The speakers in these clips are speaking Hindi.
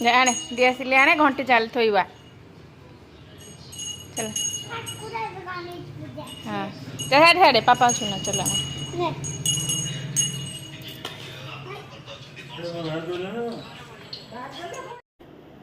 आने दियासिली आने घंटे चाल थोइबा चलो। हाँ चल हेडे पापा सुना चलो।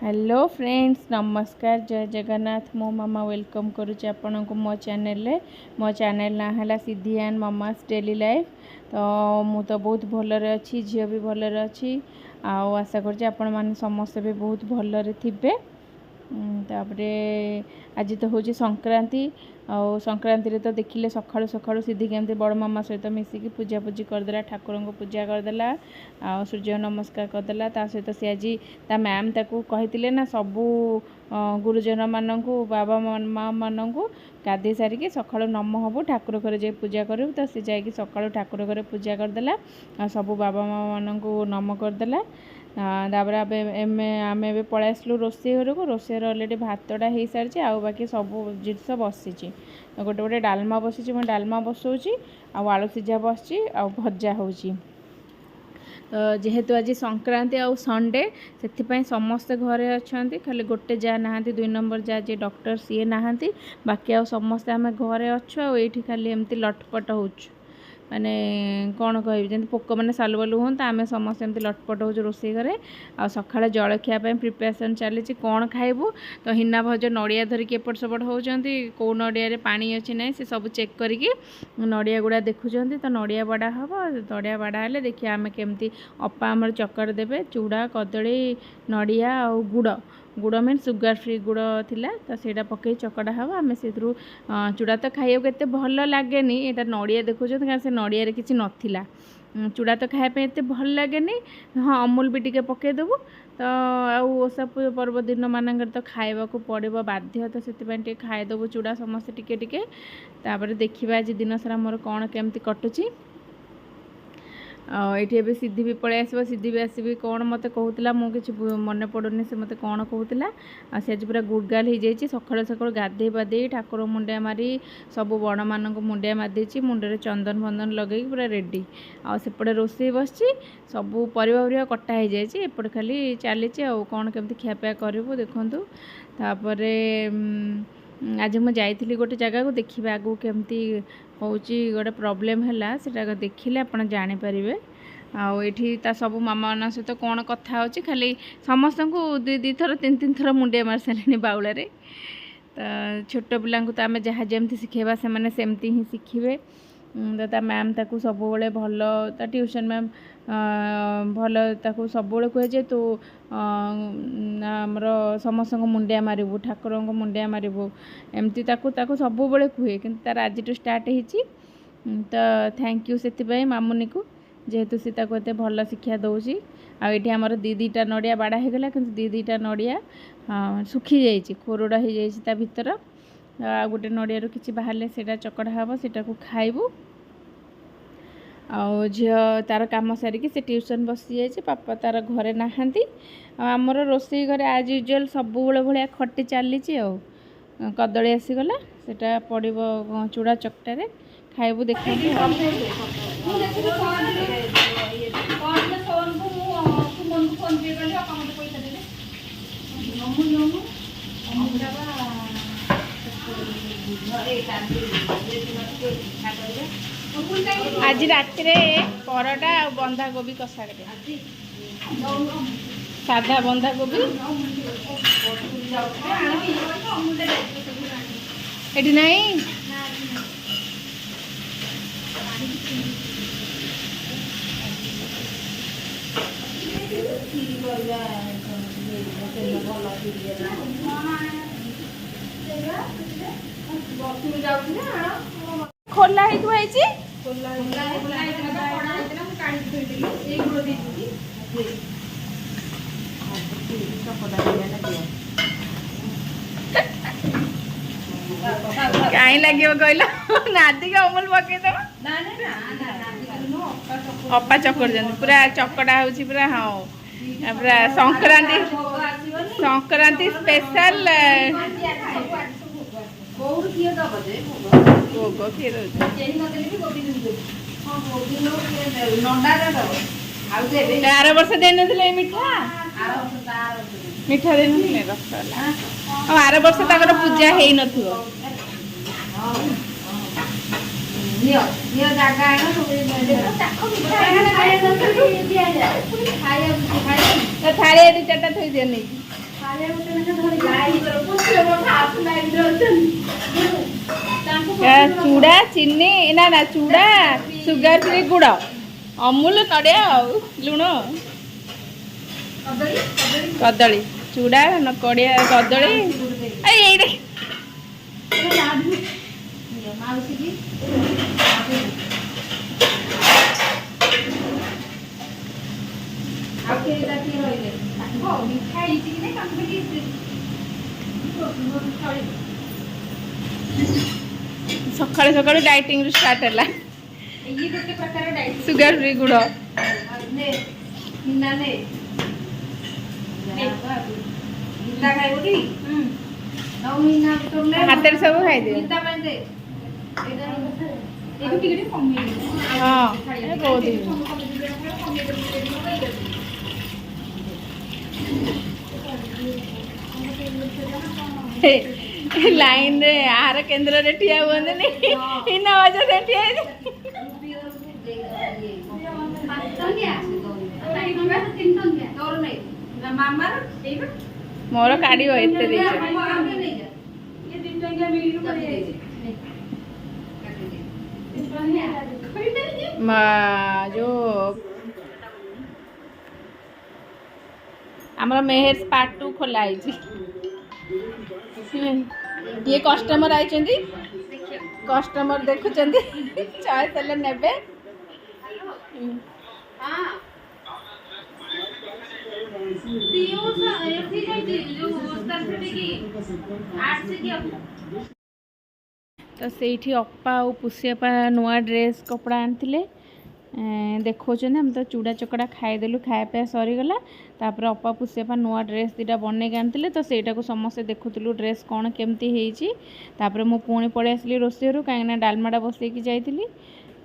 हेलो फ्रेंड्स नमस्कार जय जगन्नाथ मो मामा वेलकम करुच्ची आपण को मो चैनल ना है सिद्धि एंड मामास डेली लाइफ। तो मु तो बहुत भलरे अच्छी झील भी भलरे अच्छी आशा कर आपण मैंने समस्ते भी बहुत भलरे थिबे। तापरे आज तो हूँ संक्रांति संक्रांति रे तो देखिले सकाळु सकाळु सिद्धि केमती बड़ मामा सहित मिसिकी पूजा पूजी करदेला ठाकुर को पूजा करदेला सूर्य नमस्कार करदेला। ता सहित सी आज ता मैम ताकू कही ना सबू गुरुजन मानू बाबा माँ मानू गाधे सारिकी सकाळु नम हबू ठाकुर घरे जाई पूजा करू। तो सी जाकि सकाळु ठाकुर घरे पूजा करदेला सबू बाबा माँ मानू नम करदेला। तापर आम पलि आसलु रोषे घर को रोषे अलरेडी भातटा हो सारी आ बाकी सब जिनस बसी गोटे गोटे डालमा बसी मैं डालमा बसाऊँगी आलू सीझा बस भजा हो। जेहेतु आज संक्रांति आ संडे से समस्ते घरे अच्छा खाली गोटे जा ना 2 नंबर जा जे डॉक्टर सी ना बाकी आ समस्ते आम घरे अच्छु आठी खाली एमती लटपट हो माने कौन कह जमी पोक मैंने सालु बालू हूँ तो आम समस्त एमती लटपट हो रोषे घरे आ सका जलखिया प्रिपेरेसन चली कौन खाइबू। तो हिना भज नड़िया धरिकी एपट सेपट होती कौ नड़िया पानी अच्छी ना से सब चेक करके नड़िया गुड़ा देखुं। तो नड़िया बाड़ा हम नड़िया बाड़ा हेल्ले देखिए आम केमती अपा आमर चकर देवे चूड़ा कदली नड़िया आ गुड़ गुड़ मीन सुगर फ्री गुड़ थिला तो सेटा पकई चकड़ा हम आम से चूड़ा तो खाइबा केते भल लगे यहाँ नड़िया देखुं कारण से नड़िया किसी नाला चूड़ा तो खायापी एत भल लगे हाँ अमूल भी टे पकईदेबू। तो आशा पर्व दिन मान तो खाइबा को पड़ो बाध्य तो से खाईदेबू चूड़ा समस्ते टिके टिके तापर देखिए आज दिन सारा मोर कौन केमती कटुची। ये भी सिद्धि भी पलि आस सिद्धि भी आसबि कौन मत कहूला मुझे मन पड़ूनी से मत कौन कहूला से आज पूरा गुड़गाल हो जाए सका सका गाधे पाधे ठाकुर मुंडिया मारी सब बड़ मान मुंडिया मारिदे मुंडे चंदन फंदन लगे पूरा रेडी आसेपटे रोषे बस सब परिवा कटा हो जाए एपट खाली चली कौन केमती खियापिया करूँ देखूँ। तापर आज मुझे गोटे जगह को देखिए आगू केमती होची गोटे प्रोब्लेम है से देखिले आप जानीपर आठी सब मामा मान सहित कौन कथा हो खाली समस्त को 2 थर 3 थर मुंडिया मार सारे बाउल तो छोट पिला तो आम जहाँ जमी शिखेबा से सेमती ही शिखे। तो मैम ताकू सब भल ट्यूशन मैम भल ताकू सब कहे जे तू आमर समस्त मुंडिया मारू ठाकुर को मुंडिया मारू एमती ताकू सब कहे कि तार आज स्टार्ट हो। तो थैंक यू से मामुनी को जेहेतु सी एत भल शिक्षा दौर आठी आमर 2 नड़िया बाड़ा होगला कि 2 नड़िया सुखी जाइए खोरड़ा हो जाता भीतर आ गोटे नड़िया किसी बाहर से चकड़ा हम से खाइबू। आ झील तार कम सारिकी से ट्यूशन बसी जाए पापा तार घरे नहांती आमर रोषे घरे आज यूजुअल सब भाया खटी चली कदली आसीगला सेटा पड़ो चूड़ा चकटारे खाइबू देखो। आज रात परोटा और बंधा कोबी कषा साधा बंधा कोबी एटी नहीं खोला कहीं लगे कहल नादी का अमूल पकईदेव अपा चकर पूरा चकड़ा हो पूरा हाँ पूरा संक्रांति स्पेशल भोग किए आर वर्ष देन मिठा मिठा देन रसगोल्ला आर वर्ष तक पूजा है न थाली दी चार्टा थई दे नहीं चूड़ा चीनी ना ना चूड़ा सुगर फ्री गुड़ अमूल नड़िया लुण कदली चूड़ा नड़िया कदली सकाळी सकाळी डाइटिंग स्टार्ट है सुगर फ्री गुड़ हाथ सब खाई दे लाइन रे आहार केन्द्र रे ठिया हुए इना वजह से ठिया मोर काढ़ जो आमर मेहर पार्ट 2 खोला ये कस्टमर आई कस्टमर देखुं चॉइस हेल्ले नेबे तो से अप्पा और पुष्यपा नुआ ड्रेस कपड़ा आनी देखो हम तो चूड़ा चकड़ा खाईदेलु खाया पिया सरीगला तापर अप्पा पुष्यपा नुआ ड्रेस दुटा बनई आनी तो सहीटा को समस्ते देखुलु ड्रेस कौन केमती होपर मु पुणी पलि आसली रोषेरू कहीं डालमाटा बसैकी जाइली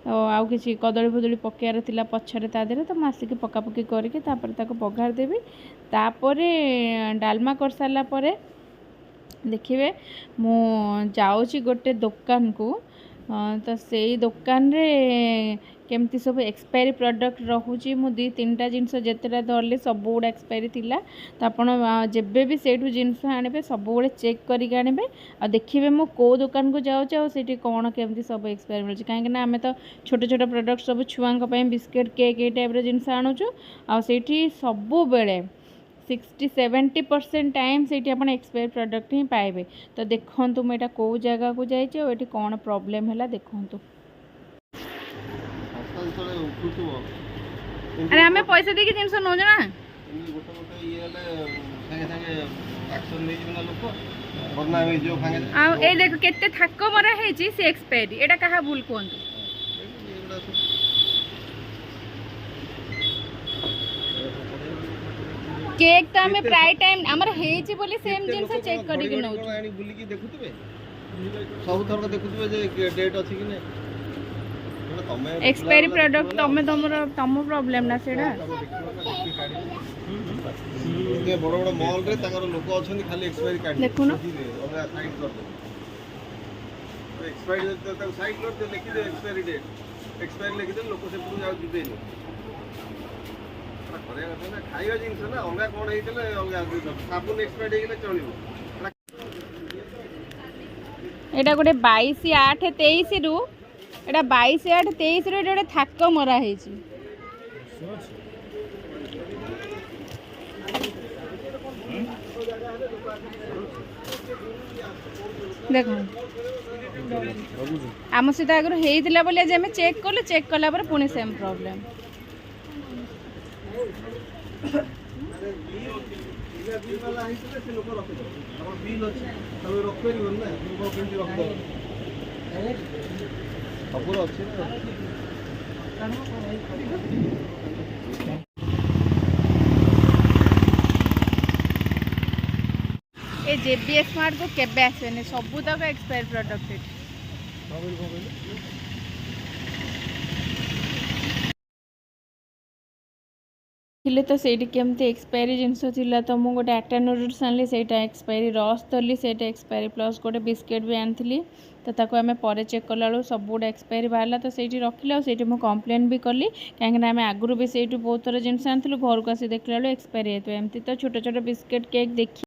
तो आउ कि कदली फदली पकेयार थिला पछरे ता देहरे तो आसिक पकापकी करके पघार देवी तापर डालमा कर सारा पर देखिए मु जाऊँगी गोटे दुकान को तो से दुकान रे केमती सब एक्सपायरी प्रोडक्ट रोचे मु 2-3टा जिनस जितेटा धरली सब गुड़ा एक्सपायरी थिला तो आपड़ जेबे भी सेठू जिनस आने सब गुड़े चेक करके आने आ देखिए मु को दुकान को जाऊँगी कौन केमती सब एक्सपायरी मिलूँ कहीं आम तो छोट छोट प्रोडक्ट सब छुआं बिस्किट केक ये टाइप जिनस आणुचु आठी सब बेले 60-70% टाइम से एक्सपायर प्रोडक्ट ही पाइबे तो देखु मुझे कौ जगह को जाइए कौन प्रॉब्लम है देखु अरे आम पैसा देकी जिनस नौ ना ए देख केते थाक मरा है से एक्सपायरी एटा कहा भूल कहतु केक तो हमें प्राय टाइम हमर हेची बोली सेम जिंस चेक करी कि नौ बुली की देखुतबे सब थर देखुतबे जे डेट अछि कि नै एक्सपायरी प्रोडक्ट तम प्रॉब्लम ना सेडा ये बड़ बड़ मॉल रे ताकर लोक अछन खाली एक्सपायरी कार्ड देखु न साइड कर दे एक्सपायरी तो साइड कर दे लिखि दे एक्सपायरी लिखि दे लोक से पूरा जाउ दिबे खाଇବା ଜିନିଷ ନା ଅଲଗା କ'ଣ ହେଇଥିଲେ ଅଲଗା ସାବୁନ ଏକ୍ସପାୟର୍ଡ ହେଇଗଲେ ଚଳିବ ଏଇଟା ଗୋଟେ 22/8/23 ରୁ ଏଇଟା 22/8/23 ରୁ ଗୋଟେ ଥାକ ମରା ହେଇଛି ଦେଖ ଆମ ସହିତ ଆଗରୁ ହେଇଥିଲା ବୋଲି ଆଜି ଆମେ ଚେକ୍ କଲୁ ଚେକ୍ କଲା ପରେ ପୁଣି ସେମ୍ ପ୍ରୋବ୍ଲେମ୍ ए जेबीएस स्मार्ट को केबे आसेनी सबू तक एक्सपायर प्रोडक्ट ଥିଲେ ତ ସେଇଠି କେମିତି ଏକ୍ସପାୟରି ଜିନିଷ ଥିଲା ତ ମୁଁ ଗୋଟେ ଆଟା ନୁଡଲ୍ସ ଆଣିଲି ସେଇଟା ଏକ୍ସପାୟରି ରସ୍ ଧରିଲି ସେଇଟା ଏକ୍ସପାୟରି ପ୍ଲସ୍ ଗୋଟେ ବିସ୍କେଟ୍ ବି ଆଣିଥିଲି ତ ତାକୁ ଆମେ ପରେ ଚେକ୍ କଲାବେଳକୁ ସବୁ ଗୁଡ଼ା ଏକ୍ସପାୟରି ବାହାରିଲା ତ ସେଇଠି ରଖିଲା ଆଉ ସେଇଠି ମୁଁ କମ୍ପ୍ଲେନ୍ ବି କଲି କାହିଁକିନା ଆମେ ଆଗରୁ ବି ସେଇଠୁ ବହୁତ ଥର ଜିନିଷ ଆଣିଥିଲୁ ଘରକୁ ଆସି ଦେଖିଲା ବେଳକୁ ଏକ୍ସପାୟରି ହେଇଥିବ ଏମିତି ତ ଛୋଟ ଛୋଟ ବିସ୍କେଟ୍ କେକ୍ ଦେଖି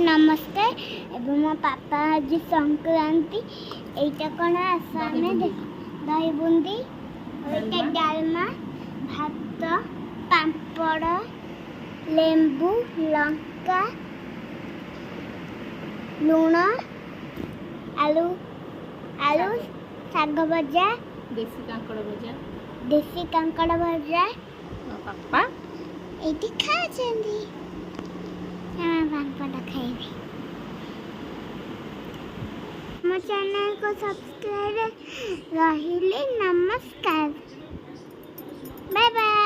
नमस्कार एवं मो पापा आज संक्रांति एटा कौन आसामे दही बूंदी डालमा भात पापड़ लेंबू लंका लुण आलू आलू साग भजा देसी कांकड़ भजा पापा एटी खाचंदी पापड़ खाइबी मो चैनल को सब्सक्राइब रहिले नमस्कार बाय बाय।